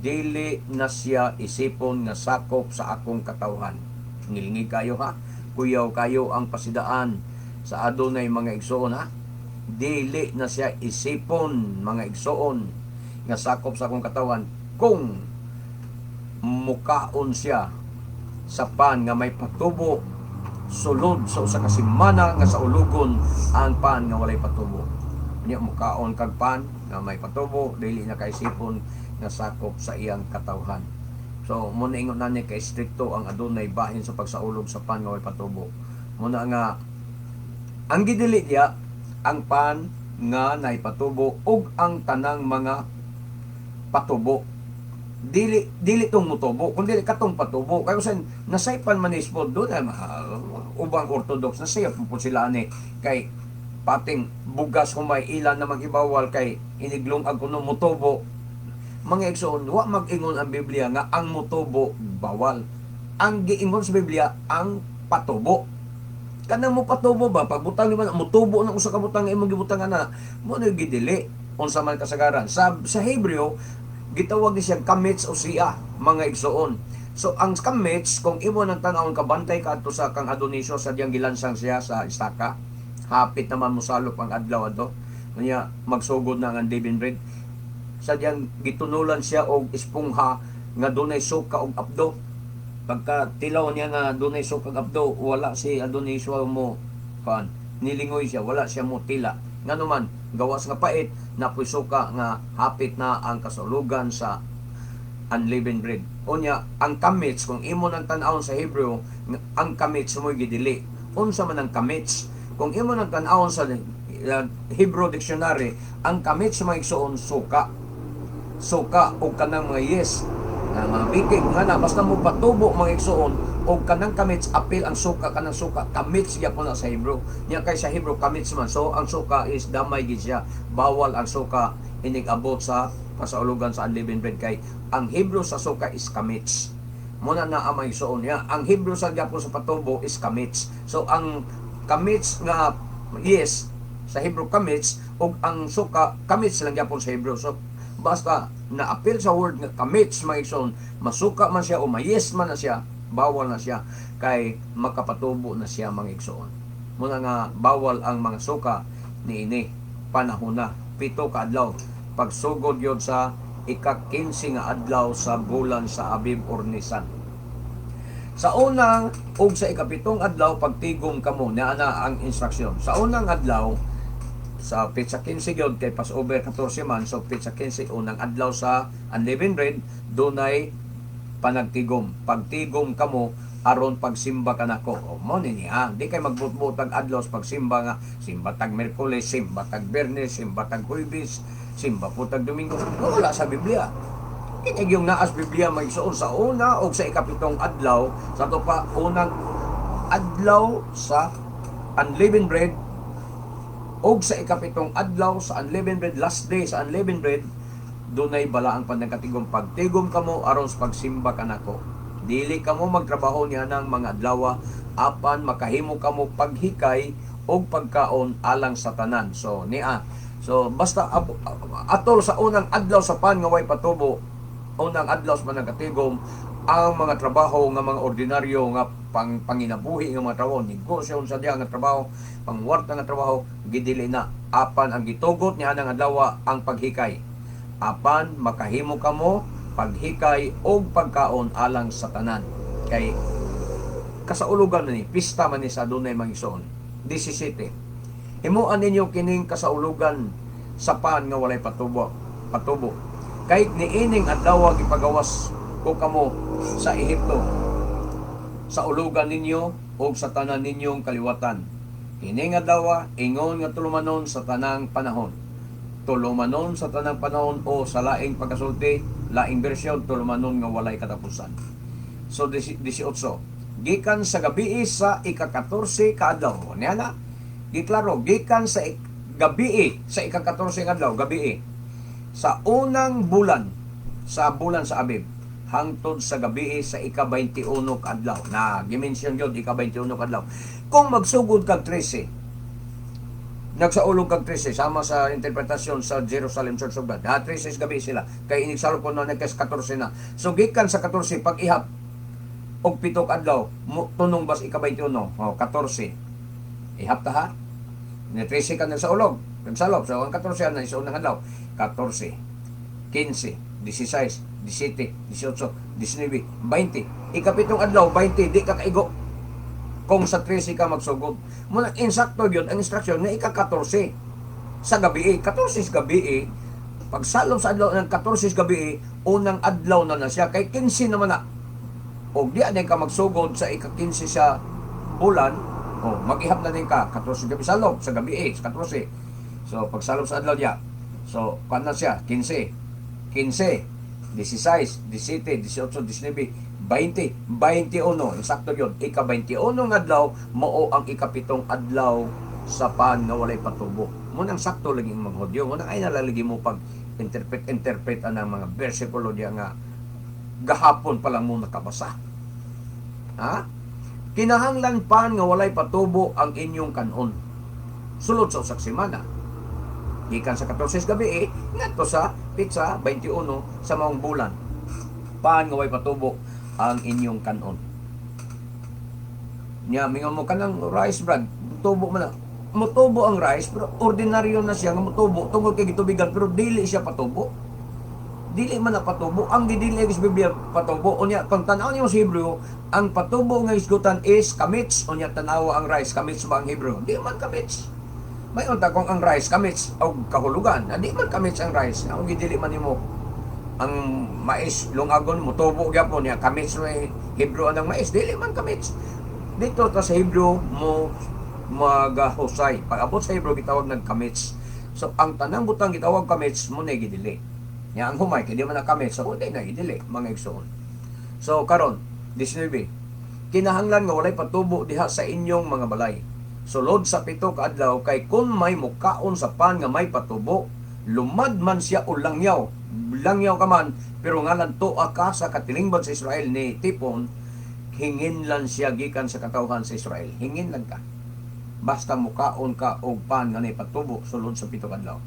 dili na siya isipon nga sakop sa akong katawhan ngilngi kayo kuyaw kayo ang pasidaan sa adunay mga igsoon dili na siya isipon mga igsoon nga sakop sa akong katawhan kung mukaon siya sa pan nga may patubo sulod sa usa ka semana nga sa ulugon ang pan nga walay patubo niya mukaon kag pan nga may patubo dili na kay sipon nga sakop sa iyang katawhan so muna ingon na kay stricto ang adunay bahin sa pagsaulog sa pan nga may patubo muna nga ang gidili diya ang pan nga nay patubo ug ang tanang mga patubo dili tong mutubo kundi katong patubo kay usan nasaypan man ispod do na ubang orthodox na siya po sila ani kay pating bugas humay ilan na magibawal kay iniglong ag kuno mutubo mga igsoon wa mag-ingon ang Biblia nga ang mutubo bawal ang giingon sa Biblia ang patubo kanang mo patubo ba pagbutang naman mutubo ng usa ka butang imong gibutang ana mo na gidili unsa man kasagaran sa Hebreo gitawag ni siya kamets o siya mga igsoon so ang kamets kung imo nang tan-awon kabantay ka adto sa kang Adonisyo sa diyang gilansang siya sa istaka hapit naman mosalop ang adlaw adto kanya magsugod na ang unleavened bread sa diyang gitunulan siya og espongha nga dunay suka og apdo pagka tilaw niya nga dunay suka og apdo wala si Adonisyo mo nilingoy siya wala siya mo tila nganuman gawas nga pait na suka nga hapit na ang kasulugan sa unleavened bread. Unya ang kamets kung imo nang tan-awon sa Hebreo ang kamets mo gidili. Unsa man ang kamets? Kung imo nang tan-awon sa Hebrew dictionary ang kamets mga igsoon suka o kanang mga yes na mga bigay nga na basta mo patubo mga igsoon o kanang kamits apil ang suka, kanang suka kamits gyapon na sa Hebrew. Nya kay sa Hebrew kamits man, so ang suka is damay gid siya, bawal ang suka inig abot sa pasaulugan sa unleavened bread, kay ang Hebrew sa suka is kamits. Muna na ang may suon niya, ang Hebrew sa gyapon sa patubo is kamits. So ang kamits nga yes sa Hebrew kamits, o ang suka kamits lang gyapon sa Hebrew. So basta na-appeal sa word nga kamits mga igsoon, masuka man siya o mayes man na siya, bawal na siya, kay makapatubo na siya mga igsoon. Muna nga bawal ang mga suka niini panahon na 7 ka adlaw pagsugod yun sa ika-15 nga adlaw sa bulan sa Abib or Nisan. Sa unang ug sa ika-7 adlaw pagtigom kamo, naa na ang instruksyon. Sa unang adlaw sa Petsa 15 gyud kay Passover 14 man, so Petsa 15 unang adlaw sa unleavened bread, dunay panagtigom. Pagtigom kamo aron pagsimba kanako. O mo ni niya, di kay magbutbutag adlaw sa pagsimba nga simba tag Miyerkules, simba tag Biyernes, simba tag Huwebes, simba po tag Domingo. Wala sa Biblia. Kinig yung naas Biblia may suon sa una o sa ika-7 adlaw, sa to pa unang adlaw sa unleavened bread og sa ika-7 adlaw sa unleavened bread, last day sa unleavened bread, dunay bala ang panagkatigom. Pagtigom kamo aron sa pagsimba kanako. Dili kamo magtrabaho niya ng mga adlaw apan makahimo kamo paghikay og pagkaon alang sa tanan. So niya. So basta atol sa unang adlaw sa pan nga way patubo, unang adlaw sa panagkatigom, ang mga trabaho nga mga ordinaryo nga panginabuhi nga mga trabaho, negosyo sa diya nga trabaho, pangwarta nga trabaho, gidili na. Apan ang gitugot niya ng adlaw ang paghikay. Apan makahimo kamo paghikay og pagkaon alang sa tanan. Kay kasaulugan ni pista man ni sa dunay mangison. 17. Himuan ninyo kining kasaulugan sa pan nga walay patubo. Kay niining adlaw gipagawas ko kamo sa Ehipto, sa ulugan ninyo o sa tanan ninyong kaliwatan. Kini nga adlaw ingon nga tulumanon sa tanang panahon. Tulumanon sa tanang panahon o sa laing pagkasulti, laing bersyon, tulumanon nga walay katapusan. So 18. Gikan sa gabi sa ika-14 ka adlaw. Niya na giklaro, gikan sa gabi sa ika-14 ka adlaw, gabi sa unang bulan sa Abib, hangtod sa gabi sa ika-21 kadlaw. Na gimension yun, ika-21 kadlaw. Kung magsugod kag 13, nagsaulog kag 13, sama sa interpretasyon sa Jerusalem Church of God. 13 gabi sila. Kay inigsalo ko na nagkas 14 na. So gikan sa 14, pag ihap og 7 kadlaw, tunong bas ika-21, 14. Ihap ta ha? Ni 13 ka nagsaulog, nagsalop. So ang 14 na isa unang adlaw, 14, 15, 16, 17, 18, 19, 20. Ika-7 adlaw, 20, di ka kaigo. Kung sa 13 ka magsugod. Muna insakto yun, ang instruction na ika-14 sa gabi. 14 gabi, pagsalom sa adlaw ng 14 gabi, unang adlaw na siya. Kay 15 naman na. O di na ka magsugod sa ika-15 sa bulan, o mag-ihap na din ka, 14 gabi salom sa gabi, sa 14. So, pagsalom sa adlaw niya, so, paano siya? 15, 16, 17, 18, 19, 20, 21. Insakto yun. Ika-21 adlaw, mao ang ika-7 adlaw sa pan nga walay patubo. Munang sakto lagi mga Hudyo. Munang ay nalalagi mo pag interpret ang mga bersikulo diya nga gahapon pa lang mo nakabasa. Ha? Kinahanglan pan nga walay patubo ang inyong kanon. Sulod sa usak semana. Gikan sa 14 gabi ngadto sa Petsa 21 sa maong bulan. Pan nga walay patubo ang inyong kanon. Nya mingon mo kanang rice bread, tubo man na. Mutubo ang rice pero ordinaryo na siya nga mutubo tungod kay gitubigan pero dili siya patubo. Dili man na patubo. Ang dili sa Biblia patubo. Unya kung tanaw niyo sa Hebrew, ang patubo nga isgutan is kamits. Unya tanawa ang rice, kamits ba ang Hebrew? Di man kamits. May unta kung ang rice kamits o kahulugan. Di man kamits ang rice. Ang gidili man nimo ang mais lungagon mo tubo gyapon niya kamits may Hebrew anang mais dili man kamits. Dito ta sa Hebrew mo magahusay. Pag abot sa Hebrew gitawag nag kamits. So ang tanang butang gitawag kamits mo na gidili. Nya ang humay kay di man na kamits so di na gidili mga igsoon. So karon 19 kinahanglan nga walay patubo diha sa inyong mga balay. Sulod sa 7 ka adlaw kay kun may mukaon sa pan nga may patubo, lumad man siya o langyaw ka man, pero ngalan tuwa ka sa katilingban sa Israel ni tipon, hingin lang siya gikan sa katawhan sa Israel. Hingin lang ka. Basta mukaon ka og pan nga may patubo sulod sa 7 ka adlaw.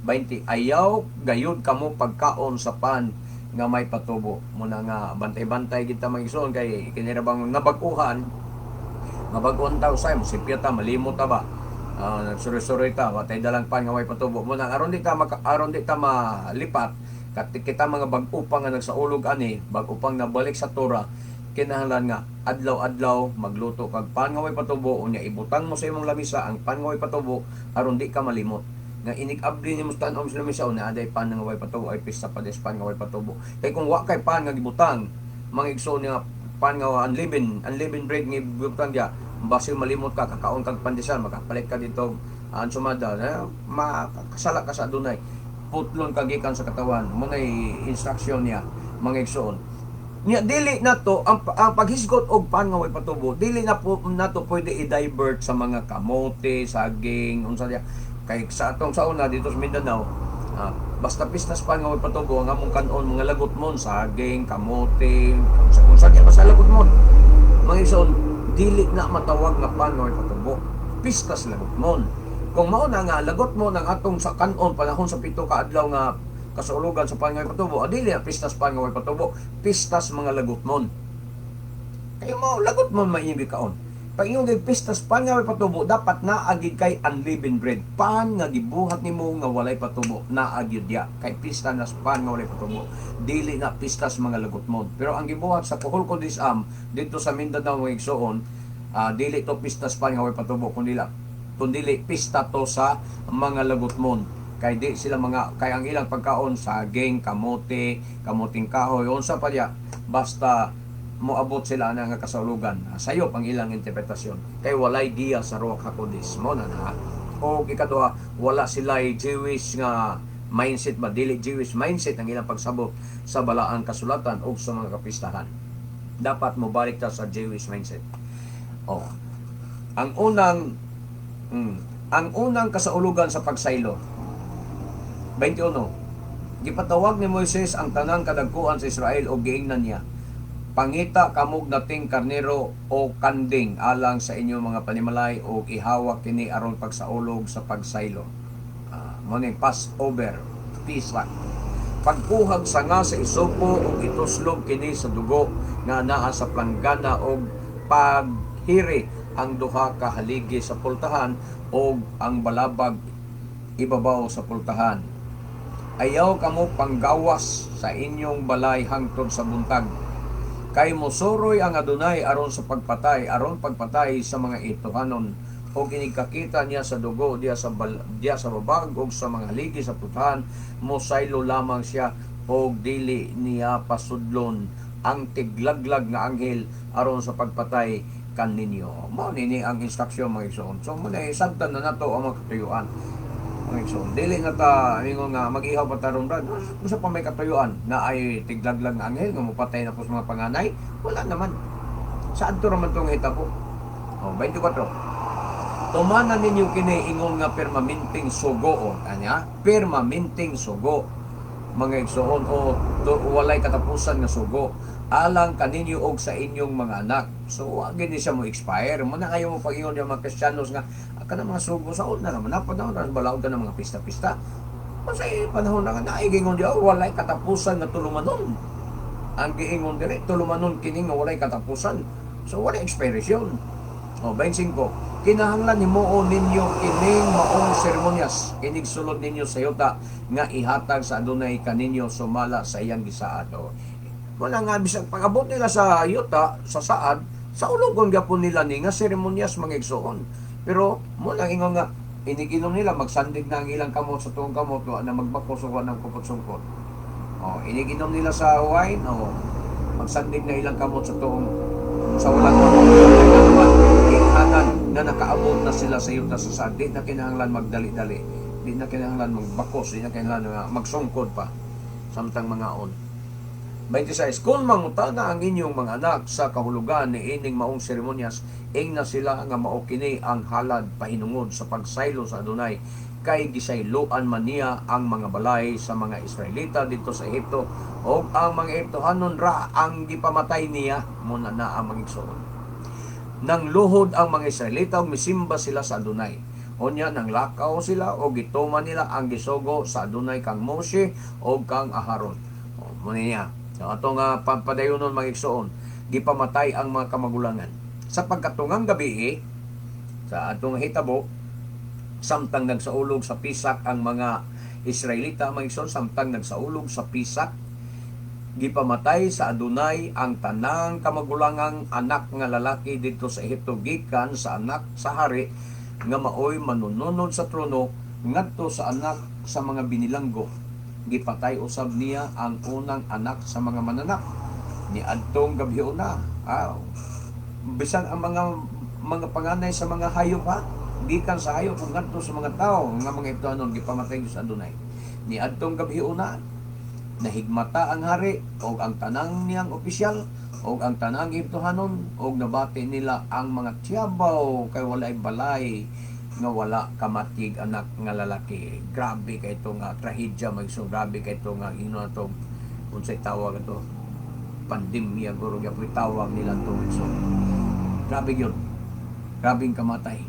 20, ayaw gayud kamo pagkaon sa pan nga may patubo. Muna nga bantay-bantay kita magigsoon kay kinirabang nabag-uhan taw say mo sipya ta malimot ta ba, nagsuri-suri ta watay dalang pan nga may patubo. Muna aron di ta malipat kita mga bag-upang nga nagsaulog ani, bag-upang nabalik sa Torah, kinahanglan nga adlaw-adlaw magluto kag pan nga may patubo, unya ibutang mo sa imong lamisa ang pan nga may patubo aron di ka malimot. Nga inik-abli ni mo sa tanom sa lamisa unya aday pan nga may patubo ay pista pa des pan nga may patubo. Kay kung wa kay pan nga gibutang, mangigsoon nga pan nga unleavened bread nga gibutang dia, basi malimot ka kakaon kag pandesal, makapalit ka dito sumada makasala ka sa adunay, putlon kagikan sa katawan. Munay instruction niya mga igsoon niya, dili na to ang paghisgot og pan nga way patubo, dili na po nato pwede i-divert sa mga kamote, saging, unsa diya. Kay sa atong sauna dito sa Mindanao, basta pistas pan nga way patubo, nga among kanon mga lagot mon, saging, kamote, unsa diya basta lagot mon mga igsoon, dili na matawag nga pan nga way patubo, pistas lagot mon. Kung mao na nga lagot mo ng atong sa kanon panahon sa 7 ka adlaw nga kasulugan sa pan nga way patubo, dili na pistas pan nga way patubo, pistas mga lagot mon. Kaya mo lagot mon maingi kaon. Pag inyong pistas pan nga way patubo, dapat naagid kay unleavened bread, pan nga gibuhat nimo nga walay patubo, naagid dia kay pista nas pan nga walay patubo, dili na pistas mga lagot mon. Pero ang gibuhat sa Kuhol Kodisam dito sa Mindanao mga igsoon, dili to pistas pan nga way patubo, kundi pista to sa mga lagot mon. Kay di sila kay ang ilang pagkaon saging, kamote, kamuting kahoy, unsa pa diya, basta moabot sila na nga kasulugan. Sayo pang ilang interpretasyon. Kay walay giya sa Ruach HaKodesh mo na. O ikaduha, wala sila Jewish nga mindset ba, dili Jewish mindset ang ilang pagsabot sa balaang kasulatan o sa mga kapistahan. Dapat mo balik ta sa Jewish mindset. Ang unang kasaulugan sa pagsaylo. 21. Gipatawag ni Moises ang tanang kadagkuan sa Israel o giingnan niya, pangita kamog nating karnero o kanding alang sa inyong mga panimalay o ihawak kini aron pagsaulog sa pagsaylo. Muna Passover, Pesach. Pagkuhag sanga sa isopo o ituslog kini sa dugo nga naa sa planggana o paghiri ang duha ka haligi sa pultahan o ang balabag ibabaw sa pultahan. Ayaw kamo panggawas sa inyong balay hangtod sa buntag. Kay mosuroy ang Adonai aron pagpatay sa mga ituhanon o kinikakita niya sa dugo diya sa babag o sa mga haligi sa pultahan, mosaylo lamang siya o dili niya pasudlon ang tiglaglag nga anghel aron sa pagpatay kaninyo. Mao nini ang instruksyon mga igsoon. So muna sabtan na nato ang mga katuyuan. So, dili na ta ingon nga mag-ihaw pa taron brad. Usa pa may katuyuan na ay tiglaglag nga anghel nga mopatay na po sa mga panganay? Wala naman. Saan to raman tong hitabo? 24. Tumanan ninyo kini ingon nga permanenteng sugo kanya, permanenteng sugo. Mga igsoon walay katapusan nga sugo alang kaninyo og sa inyong mga anak. So wa gini siya mo expire. Muna kayo mo pag-ingon yung mga Kristiyanos nga kana mga sugo sa una naman napadawon ras balaod ka ng mga pista-pista. Kasi panahon na nga naigingon di walay katapusan nga tulumanon. Ang giingon dire tulumanon kini nga walay katapusan. So walay expiration. 25. Kinahanglan himuon ninyo kining maong seremonyas, kinig sulod ninyo sa yuta nga ihatag sa Adonai kaninyo sumala sa iyang gisaad. Wala nga bisag pag-abot nila sa yuta sa saad, sa ulogon gyapon nila ni nga seremonyas mga igsoon. Pero mo lang ingon nga iniginom nila magsandig na ang ilang kamot sa tuong kamot na magbakos o ng kupot-sungkot. Iniginom nila sa wine, magsandig na ilang kamot sa tuong sa walang naman inghanan na nakaabot na sila sa yuta sa saad. Di na kinahanglan magdali-dali, di na kinahanglan magbakos, di na kinahanglan magsungkod pa samtang mga on. 26, kung mangutana ang inyong mga anak sa kahulugan ni ining maong seremonyas, ing na sila nga mao kini ang halad pahinungod sa pagsaylo sa Adunay, kay gisayloan man niya ang mga balay sa mga Israelita dito sa Ehipto, o ang mga Ehiptohanon ra ang gipamatay niya. Muna na ang magigsoon. Nang luhod ang mga Israelita ug misimba sila sa Adunay. Unya nang lakaw sila o gituman nila ang gisugo sa Adunay kang Moshe o kang Aharon. Muna niya. So, atong padayonon magigsoon, gipamatay ang mga kamagulangan. Sa pagkatungang gabi, sa atong hitabo, samtang nagsaulog sa pisak ang mga Israelita, magigsoon, samtang nagsaulog sa pisak, gipamatay sa Adunay ang tanang kamagulangang anak nga lalaki dito sa Ehipto, gikan sa anak sa hari nga maoy manununod sa trono ngadto sa anak sa mga binilanggo. Gipatay usab niya ang unang anak sa mga mananak ni adtong gabhiuna. Bisan ang mga panganay sa mga hayop, gikan sa hayop ug ngadto sa mga tao nga mga Ehiptohanon, gipamatay sa Adunay ni adtong gabhiuna. Nahigmata ang hari o ang tanang niyang opisyal o ang tanang Ehiptohanon o nabati nila ang mga tiyabaw kay walay balay nga wala kamatig anak nga lalaki. Grabe kay ito nga trahedya, magso grabe kay ito nga ino atong unsay tawag ito, pandemya guro gyapon tawag nila ito. So grabe yun, grabing kamatay.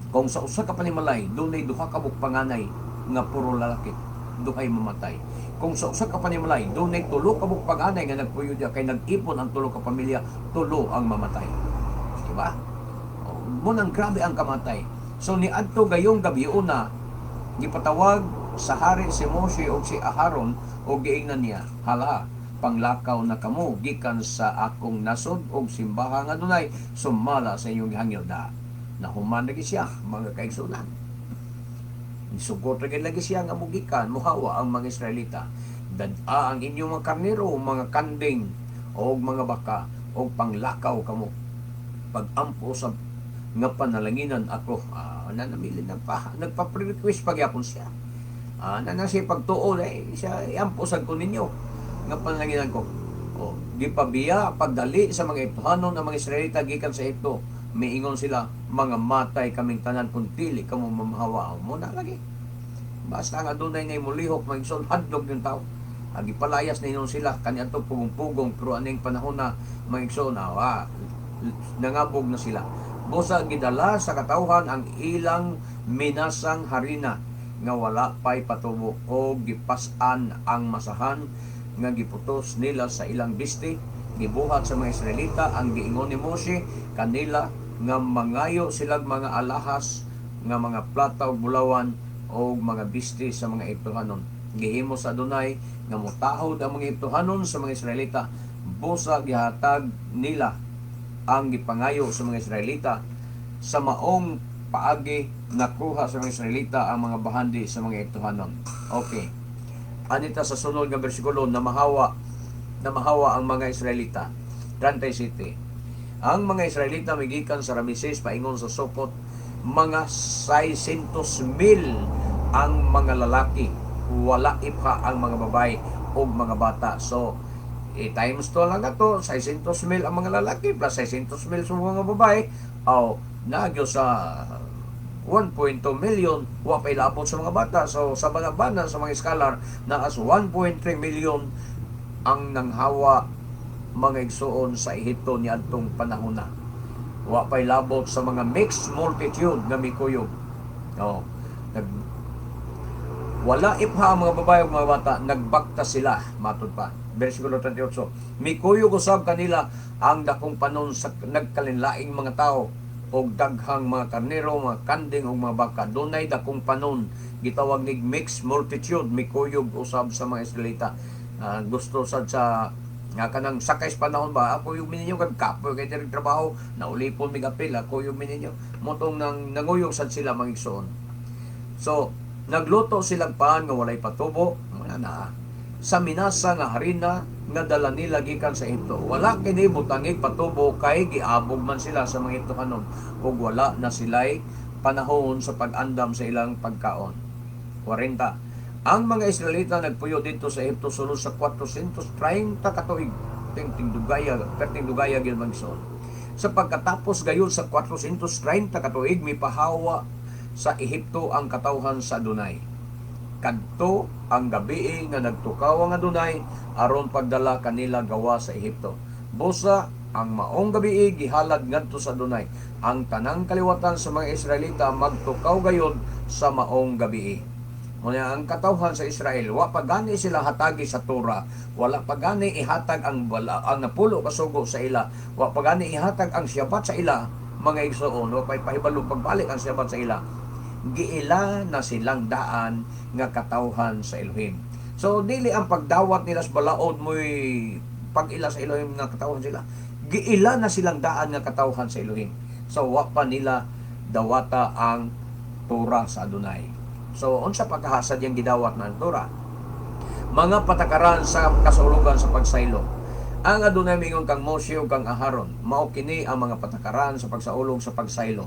Kung sa usa ka panimalay dunay duha ka panganay nga puro lalaki, duhay mamatay. Kung sa usa ka panimalay dunay tulo ka panganay nga nagpuyo diya, kay nag-ipon ang tulo ka pamilya, tulo ang mamatay. Diba? Munang grabe ang kamatay. So ni adto gayong gabiuna, gipatawag sa hari si Moshe o si Aharon o giingnan niya, hala, panglakaw na kamo gikan sa akong nasod og simbahang Adunay, sumala sa inyong hangyo da. Nahuman lagi siya, mga kaigsunan. Nisugot lagi siya nga mugikan, muhawa ang mga Israelita. Dada ang inyong mga karnero, mga kanding, o mga baka, o panglakaw kamo. Pag-ampo sa nga panalanginan ako, nanamili nagpa-request pagyapon siya. Siya pagtuon, siya iampo sa ko ninyo, nga panalanginan ko. Di pabiya, pagdali sa mga Ehiptohanon ng mga Israelita gikan sa Ehipto, miingon sila, mga matay kaming tanan kung dili kamo mamahawa. Muna lagi. Basta nga dunay ngay mulihok, magson hadlok yung tao. Gipalayas na inon sila, kaniadto pugong-pugong, pero aning panahon na magson nangabog na sila. Busa gidala sa katawhan ang ilang minasang harina nga wala pay patubo, o gipas-an ang masahan nga giputos nila sa ilang bisti. Gibuhat sa mga Israelita ang giingon ni Moshe kanila nga mangayo silang mga alahas nga mga plata ug bulawan o mga bisti sa mga Ehiptohanon. Gihimo sa Adunay nga mutahod ang mga Ehiptohanon sa mga Israelita. Busa gihatag nila ang gipangayo sa mga Israelita. Sa maong paagi nakuha sa mga Israelita ang mga bahandi sa mga Ehiptohanon. Okay. Anita sa sunod nga bersikulo, na mahawa ang mga Israelita. 37. Ang mga Israelita migikan sa Rameses paingon sa Sukot, mga 600,000 ang mga lalaki, wala ipha ang mga babae o mga bata. So times to lang ato, 600,000 ang mga lalaki plus 600,000 sa mga babae, nagyo sa 1.2 million, wa pay labot sa mga bata. So sa mga bana, sa mga scholar, na as 1.3 million ang nanghawa mga igsuon sa Ehipto ni adtong panahon na. Wa pay labot sa mga mixed multitude nga mikuyog. Wala ipha ang mga babae ug mga bata, nagbakta sila, matud pa. Versikulo 38. Mikuyog usab kanila ang dakong panon sa nagkalinlaing mga tao o daghang mga karnero, mga kanding o mga baka. Dunay dakong panon, gitawag ni mixed multitude, mikuyog usab sa mga Israelita. Gusto sad sa nga kanang sakay sa panahon ba, ako yung mininyo kag kapoy kay direk trabaho, naulipon mig apil, ako yung mininyo motong nanguyog sad sila mangigsoon. So nagluto silang paan nga walay patubo, na sa minasa nga harina nga dala nila gikan sa Ehipto. Wala kini butangig patubo kay giabog man sila sa mga Ehiptohanon ug wala na sila'y panahon sa pag-andam sa ilang pagkaon. 40. Ang mga Israelita nagpuyo dito sa Ehipto sulod sa 430 katuig. Perting dugaya gyud magson. Sa pagkatapos gayon sa 430 katuig mipahawa sa Ehipto ang katawhan sa Adonai. Kadto ang gabi nga nagtukaw ang Adonai aron pagdala kanila gawa sa Ehipto. Busa ang maong gabi gihalad ngadto sa Adonai ang tanang kaliwatan sa mga Israelita magtukaw gayon sa maong gabi. Muna ang katawhan sa Israel, wa pa gani sila hatagi sa Torah, wala pa gani ihatag ang napulo kasugo sa ila, wa pa gani ihatag ang Shabbat sa ila, mga igsoon, wa pa ipahibalo pagbalik ang Shabbat sa ila. Giila na silang daan nga katawhan sa Elohim. So dili ang pagdawat nila sa balaod mo'y pag-ila sa Elohim nga katawhan sila. Giila na silang daan nga katawhan sa Elohim. So wa pa nila dawata ang Torah sa Adonai. So, unsa pagkahasad yung gidawat ng Torah? Mga patakaran sa kasulugan sa pagsaylo. Ang Adonai mingon kang Moshe ug kang Aharon, mao kini ang mga patakaran sa pagsaulog sa pagsaylo.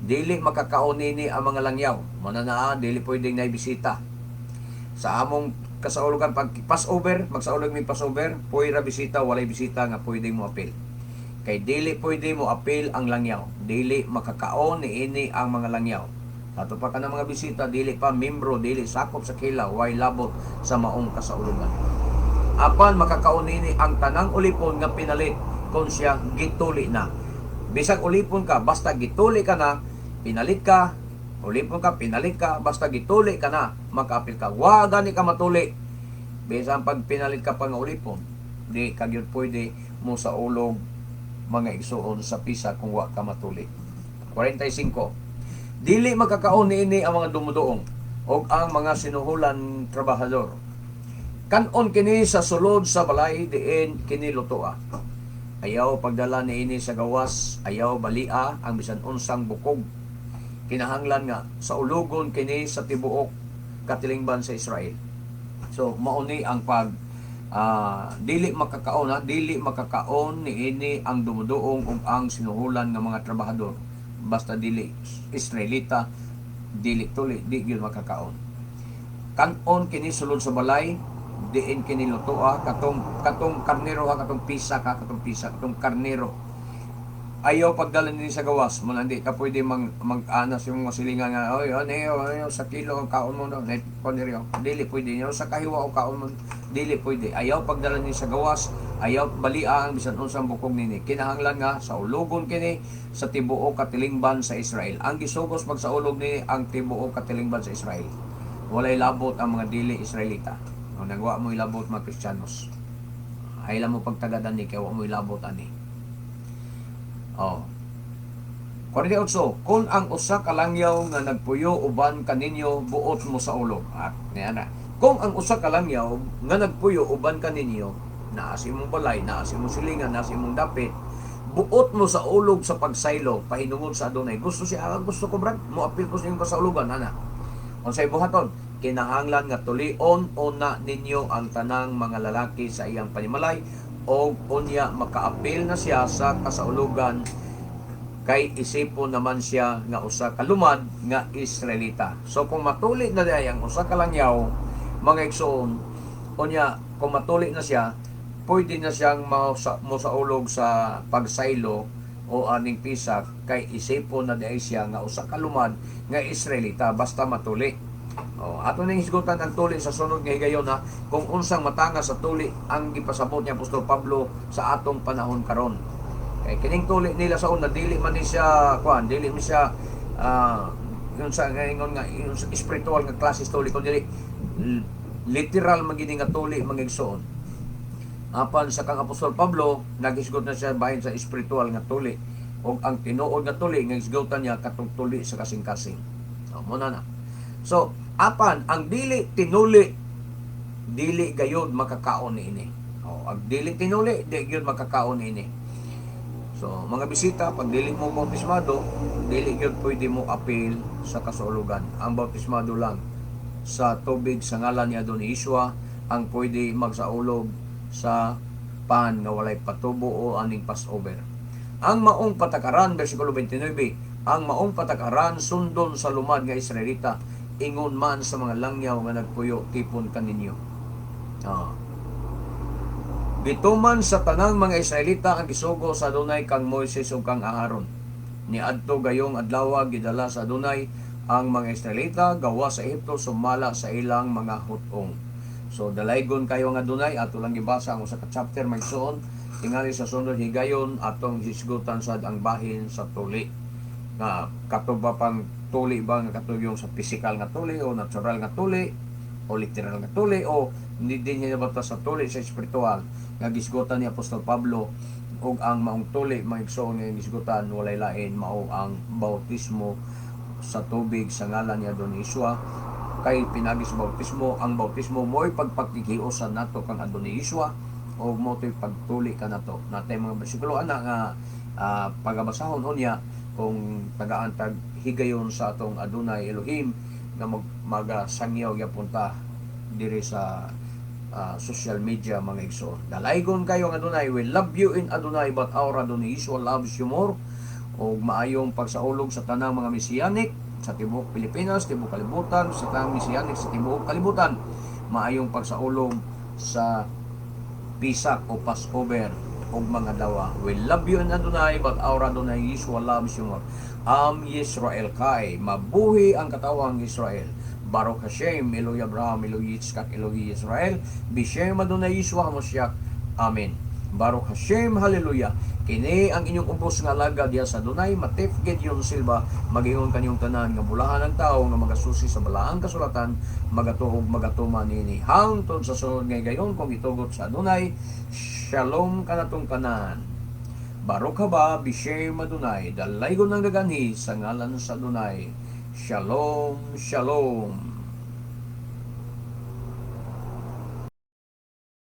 Dili makakaon nini ang mga langyaw. Mananaa, dili pwedeng naibisita. Sa among kasaulugan pag Passover, magsaulog mi Passover, pwede bisita, walay bisita nga pwedeng mo apil. Kay dili pwede mo apil ang langyaw. Dili makakaon niini ang mga langyaw. Ato pa ka ng mga bisita, dili pa membro, dili sakop sa kilaw, way labot sa maong kasaulugan. Apan makakaunini ang tanang ulipon nga pinalit kung siya gituli na. Bisag ulipon ka, basta gituli ka na, pinalit ka, ulipon ka, pinalit ka, basta gituli ka na, makaapil ka. Wa gani ka matuli. Bisang pag pinalit ka pa nga ulipon, di kagyud pwede mo sa ulog mga igsuon sa pisa kung wa ka matuli. 45. Dili makakaon niini ang mga dumudoong o ang mga sinuhulan trabahador. Kanon kini sa sulod sa balay diin kini lutoa. Ayaw pagdala niini sa gawas, ayaw balia ang bisan unsang bukog. Kinahanglan nga sa ulugon kini sa tibuok katilingban sa Israel. So mauni ang dili makakaon niini ang dumudoong ug ang sinuhulan nga mga trabahador. Basta dili Israelita, dili tuli, di yun makakaon. Kanon kini sulod sa balay, diin kini lutoa, katong karnero ha, katong pisa, katong karnero. Ayaw pagdala nini sa gawas, mo hindi ka pwede mag-anas yung masilingan nga, oy, sa kilo ang kaon mo, dili pwede nyo, sa kahiwa ang kaon mo, dili pwede. Ayaw pagdala nini sa gawas, ayaw balia ang bisan unsang bukog nini. Kinahanglan nga sa ulugon kini sa tibuok katilingban sa Israel. Ang gisugos magsaulog ni ang tibuok katilingban sa Israel. Walay labot ang mga dili Israelita. O nagwa mo ilabot mga Kristiyanos. Hayla mo pagtagadan ni kay wa mo ilabot ani. 48. Kung ang usa ka langyaw nga nagpuyo uban kaninyo buot mo sa ulog. At niya na. Kung ang usa ka langyaw nga nagpuyo uban kaninyo, naa sa imong balay, naa sa imong silingan, naa sa imong dapit, buot mo sa ulog sa pagsaylo, pahinungod sa Adonai. Gusto ko brad, mo apil ko sa inyong kasaulugan, ana. Unsay buhaton? Kinahanglan nga tulion una ninyo ang tanang mga lalaki sa iyang panimalay o unya makaapil na siya sa kasaulugan kay isipon naman siya nga usa ka lumad nga Israelita. So kung matuli na day ang usa ka langyaw, mga igsoon, unya kung matuli na siya, pwede na siyang mosaulog sa pagsaylo o aning pisak kay isipon na day siya nga usa ka lumad nga Israelita basta matuli. Ato ning hisgutan ang tuli sa sunod nga higayon ha, kung unsang matanga sa tuli ang gipasabot niya Apostol Pablo sa atong panahon karon. Kay kining tuli nila sa una dili man ni siya dili man siya yun sa ngayon nga yung spiritual nga klase tuli kundi literal magini nga tuli mangigsoon. Apan sa kang Apostol Pablo naghisgot na siya bahin sa spiritual nga tuli ug ang tinuod nga tuli nga hisgutan niya katong tuli sa kasing-kasing. Muna na. So, apan ang dili tinuli dili gayud makakaon niini. Ang dili tinuli di gyud makakaon niini. So, mga bisita, pag dili mo bautismado, dili gyud pwede mo apil sa kasulugan. Ang bautismado lang sa tubig sa ngalan ni Adonai Yeshua ang pwede magsaulog sa pan nga walay patubo o aning Passover. Ang maong patakaran, versikulo 29, ang maong patakaran sundon sa lumad nga Israelita ingon man sa mga langyaw nga nagpuyo tipon kaninyo. Bituman sa tanang mga Israelita ang gisugo sa Adonai kang Moises ug kang Aharon. Niadto gayong adlaw gidala sa Adonai ang mga Israelita gawa sa Ehipto sumala sa ilang mga hutong. So dalaygon kayo nga Adonai, ato lang gibasa ang usa ka chapter magsuon tingali sa sunod higayon atong hisgutan sad ang bahin sa tuli. Nga katuba pang tuli ba nga katuyong sa physical nga tuli o natural nga tuli o literal nga tuli o hindi din niya bata sa tuli sa espiritual nga gisgutan ni Apostol Pablo ug ang maong tuli maigsoon nga gisgutan walay lain mao ang bautismo sa tubig sa ngalan ni Adonai Yeshua. Kay pinagis bautismo, ang bautismo mo'y pagpakighiusan nato kang Adonai Yeshua o mo'y pagtuli ka nato. Natay mga bersikulo ana nga pagabasahon unya kung tagaan tag higayon sa atong Adonai Elohim nga magasangyaw gyapon ta diri sa social media mga igsoon. Dalaygon kayo ang Adonai, we love you in Adonai but our Adonai Yeshua loves you more. O maayong pagsaulog sa tanang mga Mesianic sa tibuok Pilipinas, tibuok kalibutan, sa tanang Mesianic sa tibuok kalibutan. Maayong pagsaulog sa Pisak o Passover o mga dawa. We love you in Adonai but our Adonai Yeshua loves you more. Yisrael Kai, mabuhi ang katawang Israel. Baruch Hashem, Elohi Abraham, Elohi Yitzchak, Elohi Israel, Bishem Adonai Yeshua HaMashiach. Amen. Baruch Hashem, hallelujah. Kini ang inyong ubos nga laga diya sa Adonai, Matif Gedeon Silva, magingon kanyong tanan nga bulahan ng tao nga magasusi sa balaang kasulatan, magatuhog magatuman nini hangtod sa sunod nga gayon kung itugot sa Adonai. Shalom kanatong tanan. Baruch haba Bishem Adonai, dalaygon ng daganhi sa ngalan sa Adonai. Shalom, shalom.